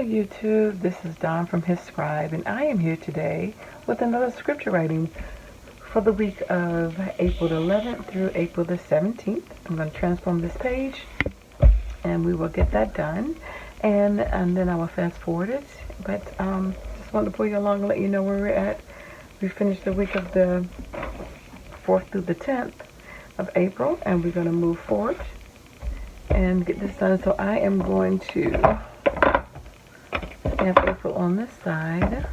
YouTube, this is Dawn from hzscribe, and I am here today with another scripture writing for the week of April the 11th through April the 17th. I'm going to transform this page and we will get that done, and then I will fast forward it, but just wanted to pull you along and let you know where we're at. We finished the week of the 4th through the 10th of April, and we're going to move forward and get this done. So I am going to stamp April on this side.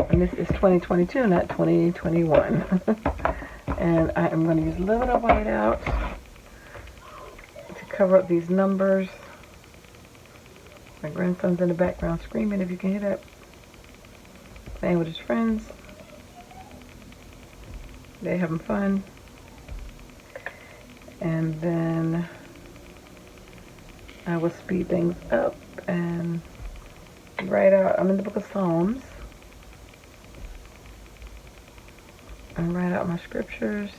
And this is 2022, not 2021. And I am going to use a little bit of white out to cover up these numbers. My grandson's in the background screaming, if you can hear that. Playing with his friends. They're having fun. And then I will speed things up and write out, I'm in the book of Psalms, and write out my scriptures,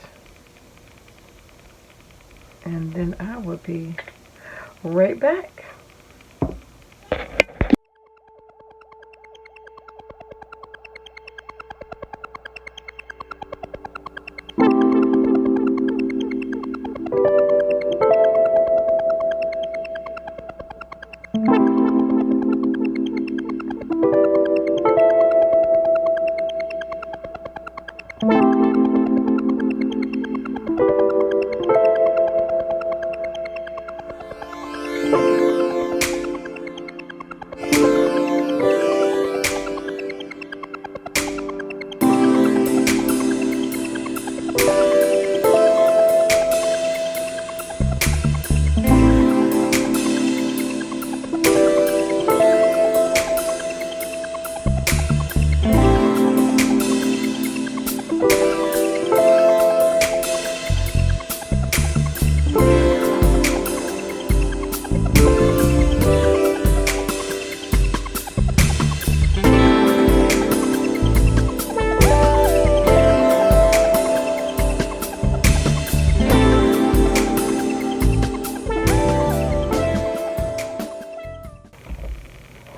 and then I will be right back.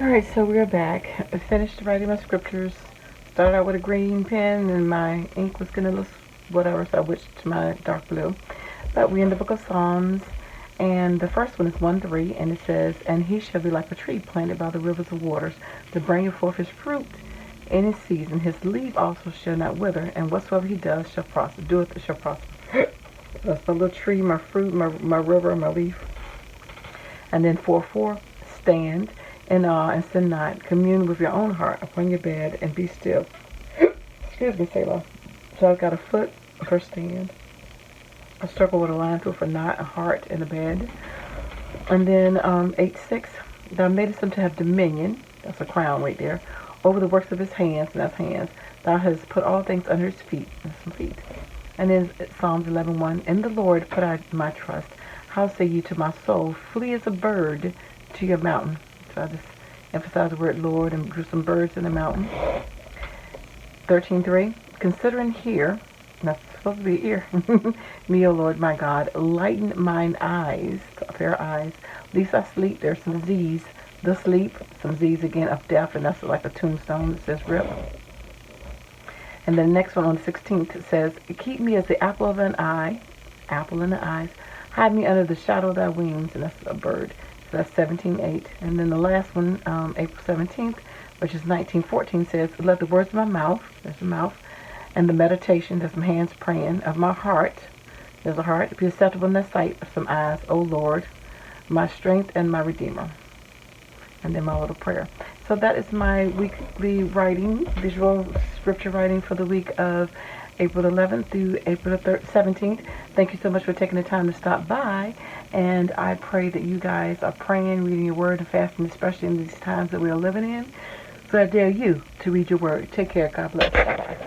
Alright, so we're back. I finished writing my scriptures. Started out with a green pen and my ink was getting a little whatever, so I switched to my dark blue. But we're in the book of Psalms, and the first one is 1:3, and it says, "And he shall be like a tree planted by the rivers of waters, to bring forth his fruit in his season. His leaf also shall not wither, and whatsoever he does shall prosper. Doeth it shall prosper." That's my little tree, my fruit, my river, my leaf. And then 4:4, "Stand in awe and sin not. Commune with your own heart upon your bed and be still." Excuse me, Selah. So I've got a foot for stand, a circle with a line through for not, a heart, and a bed. And then 8:6, "Thou madest him to have dominion," that's a crown right there, "over the works of his hands," and that's hands. "Thou hast put all things under his feet," and some feet. And then Psalms 11:1, "In the Lord put I my trust. How say ye to my soul, flee as a bird to your mountain." So I just emphasize the word Lord and drew some birds in the mountain. 13:3, "Considering here," that's supposed to be ear, "me, O Lord my God, lighten mine eyes," a pair of eyes, "lest I sleep." There's some Z's. The sleep, some Z's again, of death, and that's like a tombstone that says rip. And then the next one on the 16th, it says, "Keep me as the apple of an eye," apple in the eyes, "hide me under the shadow of thy wings," and that's a bird. So that's 17:8. And then the last one, April 17th, which is 19:14, says, "Let the words of my mouth," there's the mouth, "and the meditation," there's some hands praying, "of my heart," there's a heart, "be acceptable in thy sight," some eyes, "O Lord, my strength and my redeemer." And then my little prayer. So that is my weekly writing, visual scripture writing for the week of April 11th through April 17th. Thank you so much for taking the time to stop by, and I pray that you guys are praying, reading your word, and fasting, especially in these times that we are living in. So I dare you to read your word. Take care. God bless. Bye-bye.